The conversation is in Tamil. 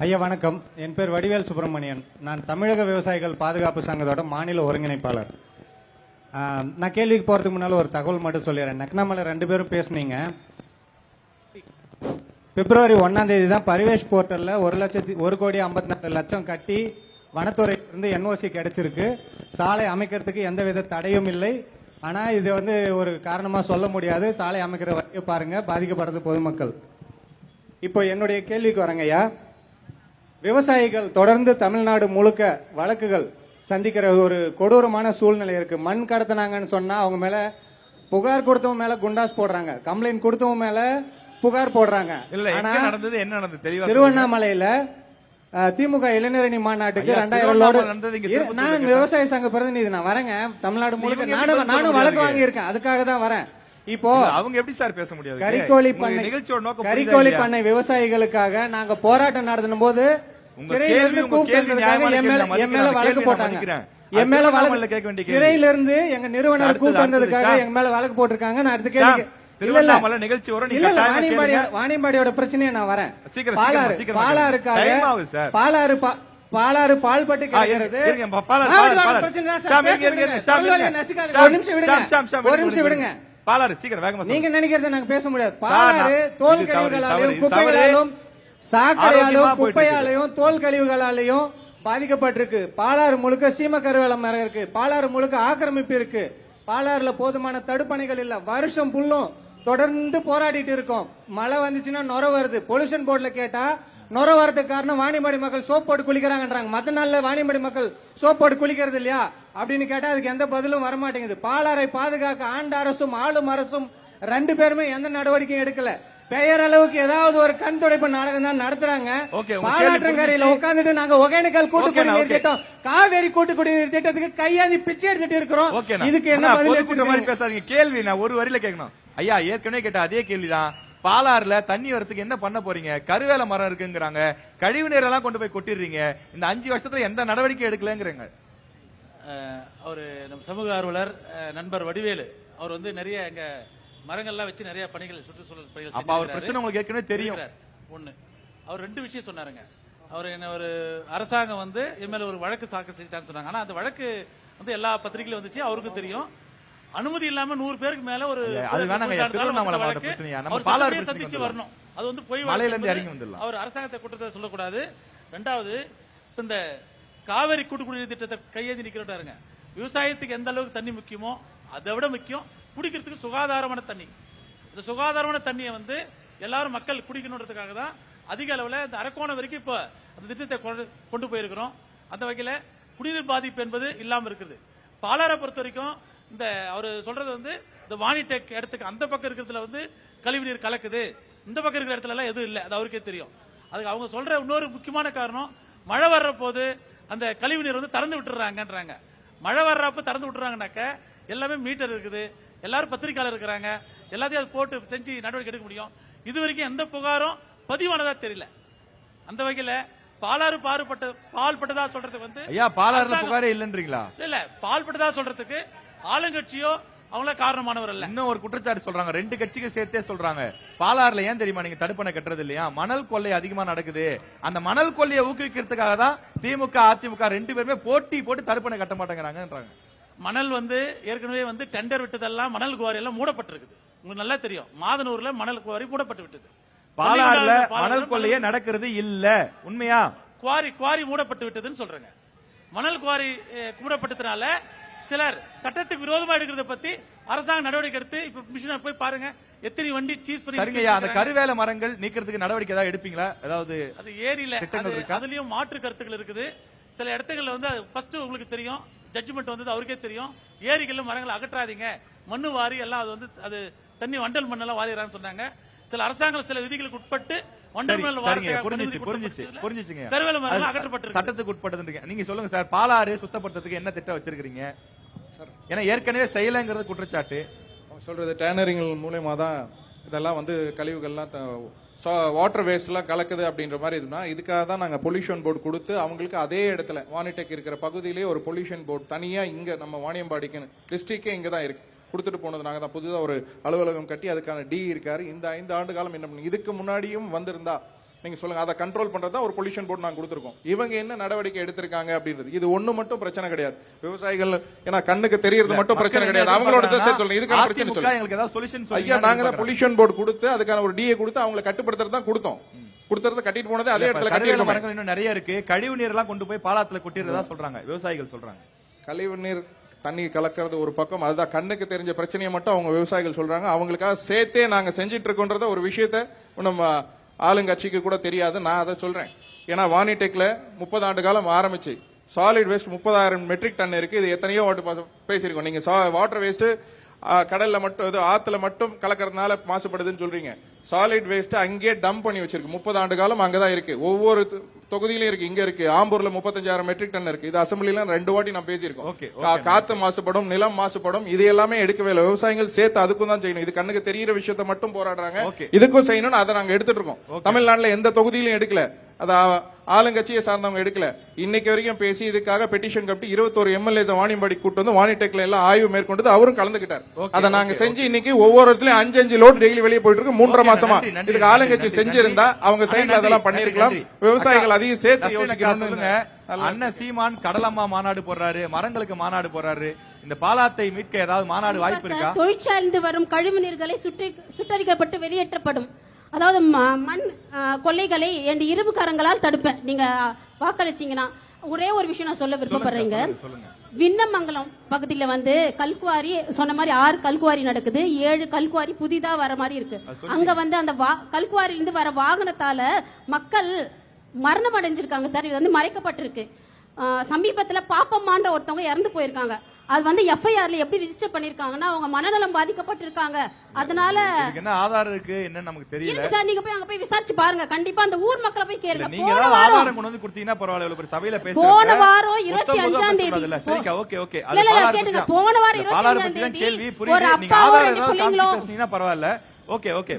ஐயா வணக்கம். என் பேர் வடிவேல் சுப்பிரமணியன். நான் தமிழக விவசாயிகள் பாதுகாப்பு சங்கத்தோட மாநில ஒருங்கிணைப்பாளர். நான் கேள்விக்கு போறதுக்கு முன்னால ஒரு தகவல் மட்டும் சொல்லிடுறேன். நக்னாமலை 2 பேரும் பேசுனீங்க. பிப்ரவரி 1ஆம் தேதி தான் பரிவேஷ் போர்ட்டல்ல 1,54,00,000 கட்டி வனத்துறை இருந்து என்ஓசி கிடைச்சிருக்கு. சாலை அமைக்கிறதுக்கு எந்தவித தடையும் இல்லை. ஆனா இது ஒரு காரணமா சொல்ல முடியாது. சாலை அமைக்கிற வரைய பாருங்க, பாதிக்கப்படுறது பொதுமக்கள். இப்போ என்னுடைய கேள்விக்கு வரங்கய்யா. விவசாயிகள் தொடர்ந்து தமிழ்நாடு முழுக்க வழக்குகள் சந்திக்கிற ஒரு கொடூரமான சூழ்நிலை இருக்கு. மண் கடத்தினாங்கன்னு சொன்னா அவங்க மேல புகார் கொடுத்தவங்க மேல குண்டாஸ் போடுறாங்க, கம்ப்ளைண்ட் கொடுத்தவங்க மேல புகார் போடுறாங்க. திருவண்ணாமலையில திமுக இளைஞரணி மாநாட்டுக்கு 2000 லோடு நான் விவசாய சங்க பிரதிநிதி, நான் வரேங்க. தமிழ்நாடு முழுக்க நானும் வழக்கு வாங்கி இருக்கேன், அதுக்காக தான் வரேன். இப்போ அவங்க எப்படி சார் பேச முடியாது? கறிக்கோழி பண்ணை விவசாயிகளுக்காக நாங்க போராட்டம் நடத்தின போது சிறையிலிருந்து வழக்கு போட்டாங்க. என் மேல வழக்கு சிறையிலிருந்து எங்க நிறுவனர் கூப்பிட்டு வந்ததுக்காக எங்க மேல வழக்கு போட்டிருக்காங்க. நான் அடுத்த கேள்வி வாணியம்பாடியோட பிரச்சனையை நான் வரேன். பாலாறு பால்பட்டு கிடைக்கிறது. ஒரு நிமிஷம் விடுங்க. பாலாறு சீக்கிரம் வேகமா. நீங்க நினைக்கிறத நாங்க பேச முடியாது. பாலாறு தோல் கழிவுகளாலும் குப்பைகளாலும் சாக்கடையாலும் குப்பையாலையும் தோல் கழிவுகளாலையும் பாதிக்கப்பட்டிருக்கு. பாலாறு முழுக்க சீம கருவேல மரம் இருக்கு. பாலாறு முழுக்க ஆக்கிரமிப்பு இருக்கு. பாலாறுல போதுமான தடுப்பணைகள் இல்ல. வருஷம் புல்லும் தொடர்ந்து போராடிட்டு இருக்கோம். மழை வந்துச்சுன்னா நொர வருது. பொல்யூஷன் போர்டுல கேட்டா நொர வரதுக்கு காரணம் வாணியம்பாடி மக்கள் சோப் போட்டு குளிக்கிறாங்கன்றாங்க. மத்த நாள்ல வாணியம்பாடி மக்கள் சோப் போட்டு குளிக்கிறது இல்லையா அப்படின்னு கேட்டா அதுக்கு எந்த பதிலும் வரமாட்டேங்குது. பாலாறை பாதுகாக்க ஆண்ட அரசும் ஆளும் அரசும் 2 பேருமே எந்த நடவடிக்கையும் எடுக்கல. பெயரளவுக்கு ஏதாவது ஒரு கண் துடைப்பு நாடகம் தான் நடத்துறாங்க. பாலாற்றங்கரையில உட்காந்துட்டு நாங்க ஒகேனக்கல் கூட்டு குடிநீர் திட்டம், காவேரி கூட்டு குடிநீர் திட்டத்துக்கு கையாதி பிச்சை எடுத்துட்டு இருக்கிறோம். இதுக்கு என்ன பதில் பேசாதீங்க. கேள்வி நான் ஒரு வரியில கேட்கணும். ஐயா ஏற்கனவே கேட்ட அதே கேள்விதான். பாலாறுல தண்ணி வரத்துக்கு என்ன பண்ண போறீங்க? கருவேல மரம் இருக்குங்கிறாங்க, கழிவு நீர் எல்லாம் கொண்டு போய் கொட்டிடுறீங்க. இந்த 5 வருஷத்துல எந்த நடவடிக்கை எடுக்கலங்கிறீங்க. ஒரு நம்ம சமூக ஆர்வலர் நண்பர் வடிவேலு அவர் நிறைய எங்க மரங்கள்லாம் வச்சு நிறைய பணிகள் சுற்றுச்சூழல் பணிகள். அப்ப அவர் பிரச்சனை உங்களுக்கு ஏற்கனவே தெரியும். ஒண்ணு அவர் 2 விஷயம் சொன்னாருங்க. அவர் என்ன ஒரு அரசாங்கம் என் மேல ஒரு வழக்கு தாக்கல் செஞ்சுட்டான்னு சொன்னாங்க. ஆனா அந்த வழக்கு எல்லா பத்திரிகையிலும் வந்துச்சு, அவருக்கும் தெரியும். அனுமதி இல்லாம 100 பேருக்கு மேல ஒரு சந்திச்சு வரணும். அது போய் அவர் அரசாங்கத்தை குற்றத்தை சொல்லக்கூடாது. 2வது இந்த காவிரி கூட்டு குடிநீர் திட்டத்தை கையேந்தி நிக்கிறாருங்க. விவசாயத்துக்கு எந்த அளவுக்கு தண்ணி முக்கியமோ அதை விட முக்கியம் குடிக்கிறதுக்கு சுகாதாரமான தண்ணி. இந்த சுகாதாரமான தண்ணியை எல்லாரும் மக்கள் குடிக்கணுன்றதுக்காக தான் அதிக அளவில் இந்த அரக்கோணம் வரைக்கும் இப்ப அந்த திட்டத்தை கொண்டு போயிருக்கிறோம். அந்த வகையில குடிநீர் பாதிப்பு என்பது இல்லாம இருக்குது. பாலாரை பொறுத்த வரைக்கும் இந்த அவர் சொல்றது இந்த வாணிடெக் இடத்துக்கு அந்த பக்கம் இருக்கிறதுல கழிவு நீர் கலக்குது, இந்த பக்கம் இருக்கிற இடத்துல எல்லாம் எதுவும் இல்லை, அது அவருக்கே தெரியும். அதுக்கு அவங்க சொல்ற இன்னொரு முக்கியமான காரணம், மழை வர்ற போது அந்த கழிவு நீர் திறந்து விட்டுறாங்கன்றாங்க. மழை வர்றப்ப திறந்து விட்டுறாங்கனாக்க எல்லாமே மீட்டர் இருக்குது, எல்லாரும் பத்திரிகையாளர் இருக்கிறாங்க, எல்லாத்தையும் அது போட்டு செஞ்சு நடவடிக்கை எடுக்க முடியும். இது வரைக்கும் எந்த புகாரும் பதிவானதா தெரியல. அந்த வகையில பாலாறு பால்பட்டதா சொல்றதுக்கு ஐயா பாலாறுல புகாரே இல்லன்றீங்களா? இல்ல, பால்பட்டதா சொல்றதுக்கு ஆளுங்கட்சியோ அவங்கள காரணமானவர் அல்ல. இன்னும் ஒரு குற்றச்சாட்டு சொல்றாங்க, 2 கட்சிக்கு சேர்த்தே சொல்றாங்க. பாலாறுல ஏன் தெரியுமா நீங்க தடுப்பணை கட்டுறது இல்லையா? மணல் கொள்ளை அதிகமா நடக்குது. அந்த மணல் கொள்ளையை ஊக்குவிக்கிறதுக்காக தான் திமுக அதிமுக 2 பேருமே போட்டி போட்டு தடுப்பணை கட்ட மாட்டேங்கிறாங்கன்றாங்க. மணல் ஏற்கனவே டெண்டர் விட்டதெல்லாம் மணல் குவாரி எல்லாம் மூடப்பட்டிருக்குது. உங்களுக்கு நல்லா தெரியும், மாதனூர்ல மணல் குவாரி மூடப்பட்டு விட்டது. பாலாறுல மணல் கொள்ளையே நடக்கிறது இல்ல, உண்மையா? குவாரி மூடப்பட்டு விட்டதுன்னு சொல்றாங்க. மணல் குவாரி மூடப்பட்டதுனால சிலர் சட்டத்துக்கு விரோதமா எடுக்கிறத பத்தி அரசாங்கம் நடவடிக்கை எடுத்து இப்ப மிஷினர் போய் பாருங்க எத்தனை வண்டி சீஸ் பண்ணி. அந்த கருவேல மரங்கள் நீக்கிறதுக்கு நடவடிக்கை ஏதாவது எடுப்பீங்களா? அதாவது அது ஏரியில அதுலயும் மாற்று கருத்துக்கள் இருக்குது. சில இடத்துகள்ல ஃபர்ஸ்ட் உங்களுக்கு தெரியும், ஜட்ஜ்மெண்ட் அவருக்கே தெரியும், ஏரிகள்ல மரங்களை அகற்றாதீங்க, மண்ணு வாரி எல்லாம் அது தண்ணி வண்டல் மண்ணெல்லாம் வாரிறான்னு சொன்னாங்க. சில அரசாங்கம் சில விதிகளுக்கு உட்பட்டு சட்டத்துக்கு உட்பட்டது. நீங்க சொல்லுங்க சார், பாலாறு சுத்தப்படுத்துறதுக்கு என்ன திட்டம் வச்சிருக்கீங்க? ஏன்னா ஏற்கனவே செய்யலங்கிறது குற்றச்சாட்டு. சொல்றது டேனரிங் மூலமா தான் இதெல்லாம் கழிவுகள்லாம் வாட்டர் வேஸ்ட் எல்லாம் கலக்குது அப்படின்ற மாதிரி இதுனா, இதுக்காக தான் நாங்க பொல்யூஷன் போர்டு கொடுத்து அவங்களுக்கு அதே இடத்துல வாணிடெக் இருக்கிற பகுதியிலேயே ஒரு பொல்யூஷன் போர்டு தனியா இங்க நம்ம வாணியம்பாடிக்கு டிஸ்ட்ரிக்டே இங்க தான் இருக்கு கொடுத்துட்டு போனது. நாங்க தான் புதுதா ஒரு அலுவலகம் கட்டி அதுக்கான டி இருக்காரு. இந்த 5 ஆண்டு காலம் என்ன பண்ணி இதுக்கு முன்னாடியும் வந்திருந்தா நீங்க சொல்லுங்க. அதை கண்ட்ரோல் பண்றதா ஒரு பொல்யூஷன் போர்டு நாங்க கொடுத்திருக்கோம். இவங்க என்ன நடவடிக்கை எடுத்திருக்காங்க அப்படின்றது இது ஒண்ணு மட்டும் பிரச்சனை கிடையாது. விவசாயிகள் ஏன்னா கண்ணுக்கு தெரியறது மட்டும் பிரச்சனை கிடையாது. அவங்களோட சேர்த்து சொல்லுங்க. இதுக்கான பிரச்சனை சொல்லுங்க. எங்களுக்கு ஏதாவது சொல்யூஷன் ஐயா, நாங்க தான் பொல்யூஷன் போர்டு கொடுத்து அதுக்கான ஒரு டிஏ கொடுத்து அவங்களை கட்டுப்படுத்துறது தான் கொடுத்தோம். கொடுத்துறத கட்டிட்டு போனது அதே இடத்துல கட்டிட்டு மரங்கள் இன்னும் நிறைய இருக்கு. கழிவு நீர் எல்லாம் கொண்டு போய் பாலாத்துல கொட்டிடுறதா சொல்றாங்க விவசாயிகள் சொல்றாங்க. கழிவு நீர் தண்ணி கலக்கிறது ஒரு பக்கம், அதுதான் கண்ணுக்கு தெரிஞ்ச பிரச்சனையை மட்டும் அவங்க விவசாயிகள் சொல்றாங்க. அவங்களுக்காக சேர்த்தே நாங்க செஞ்சிட்டு இருக்கோன்றத ஒரு விஷயத்த நம்ம ஆளுங்கட்சிக்கு கூட தெரியாது. நான் அதை சொல்றேன். ஏன்னா வானிடெக்ல 30 ஆண்டு காலம் ஆரம்பிச்சு சாலிட் வேஸ்ட் 30,000 மெட்ரிக் டன் இருக்கு. இது எத்தனையோ வாட்டி பேசியிருக்கோம். நீங்க வாட்டர் வேஸ்ட் கடல்ல மட்டும் இது ஆத்துல மட்டும் கலக்கறதுனால மாசுபடுதுன்னு சொல்றீங்க. சாலிட் வேஸ்ட் அங்கேயே டம்ப் பண்ணி வச்சிருக்கு. 30 ஆண்டு காலம் அங்கதான் இருக்கு. ஒவ்வொரு தொகுதியிலும் இருக்கு. இங்க இருக்கு ஆம்பூர்ல 35,000 மெட்ரிக் டன் இருக்கு. இது அசம்பிளில 2 வாட்டி நான் பேசியிருக்கோம். காத்து மாசுபடும், நிலம் மாசுபடும், இது எல்லாமே எடுக்கவே இல்லை. விவசாயிகள் சேர்த்து அதுக்கும் தான் செய்யணும். இது கண்ணுக்கு தெரியிற விஷயத்த மட்டும் போராடுறாங்க. இதுக்கும் செய்யணும். அதை நாங்க எடுத்துட்டு இருக்கோம். தமிழ்நாட்டுல எந்த தொகுதியிலும் எடுக்கல. அத ஆளுங்கட்சியை சார்ந்தவங்க எடுக்கல. இன்னைக்கு வரைக்கும் பேசி இதுக்காக பெட்டிஷன் கட்டி 21 எம்எல்ஏஸ் வாணியம்பாடி கூட்டு வந்து வானிடெக்ல எல்லாம் ஆய்வு மேற்கொண்டு அவரும் கலந்துக்கிட்டார். அதை நாங்க செஞ்சு இன்னைக்கு ஒவ்வொரு இடத்துலயும் 5 லோட் டெய்லி வெளியே போயிட்டு இருக்கு. 3.5 மாசமா இதுக்கு ஆளுங்கட்சி செஞ்சிருந்தா அவங்க சைட்ல அதெல்லாம் பண்ணிருக்கலாம். விவசாயிகள் அதையும் சேர்த்து யோசிக்கணும். அண்ணன் சீமான் கடலம்மா மாநாடு போடுறாரு, மரங்களுக்கு மாநாடு போடுறாரு. இந்த பாலாத்தை மீட்க ஏதாவது மாநாடு வாய்ப்பு இருக்கா? தொழிற்சாலைந்து வரும் கழிவு நீர்களை சுட்டரிக்கப்பட்டு வெளியேற்றப்படும். அதாவது மண் கொள்ளைகளை என் இரும்பு கரங்களால் தடுப்பேன். நீங்க வாக்களிச்சீங்கன்னா ஒரே ஒரு விஷயம் நான் சொல்ல விருப்பப்படுறேங்க. விண்ணமங்கலம் பகுதியில வந்து கல்குவாரி சொன்ன மாதிரி 6 கல்குவாரி நடக்குது. 7 கல்குவாரி புதிதா வர மாதிரி இருக்கு. அங்க வந்து அந்த கல்குவாரியிலிருந்து வர வாகனத்தால மக்கள் மரணம் அடைஞ்சிருக்காங்க சார். இது வந்து மறைக்கப்பட்டிருக்கு. சமீபத்துல பாப்பம்மான்ற ஒருத்தவங்க இறந்து போயிருக்காங்க. அது வந்து எஃப்ஐஆர்ல எப்படி ரெஜிஸ்டர் பண்ணிருக்காங்கன்னா அவங்க மனநலம் பாதிக்கப்பட்டிருக்காங்க. அதனால என்ன ஆதாரம் இருக்கு என்ன நமக்கு தெரியல சார். நீங்க போய் அங்க போய் விசாரிச்சு பாருங்க. கண்டிப்பா அந்த ஊர் மக்களை போய் கேளுங்க. நீங்க ஏதாவது ஆதாரம் கொண்டு வந்து கொடுத்தீங்கன்னா பரவாயில்ல. இவ்வளவு சபையில பேசுறீங்க. போன வாரம் 25ஆம் தேதி சரிக்கா ஓகே ஓகே கேளுங்க. போன வாரம் 25ஆம் தேதி கேள்வி புரியுது. நீங்க ஆதாரம் ஏதாவது காமிச்சு பேசுனீங்கன்னா பரவாயில்ல. Okay okay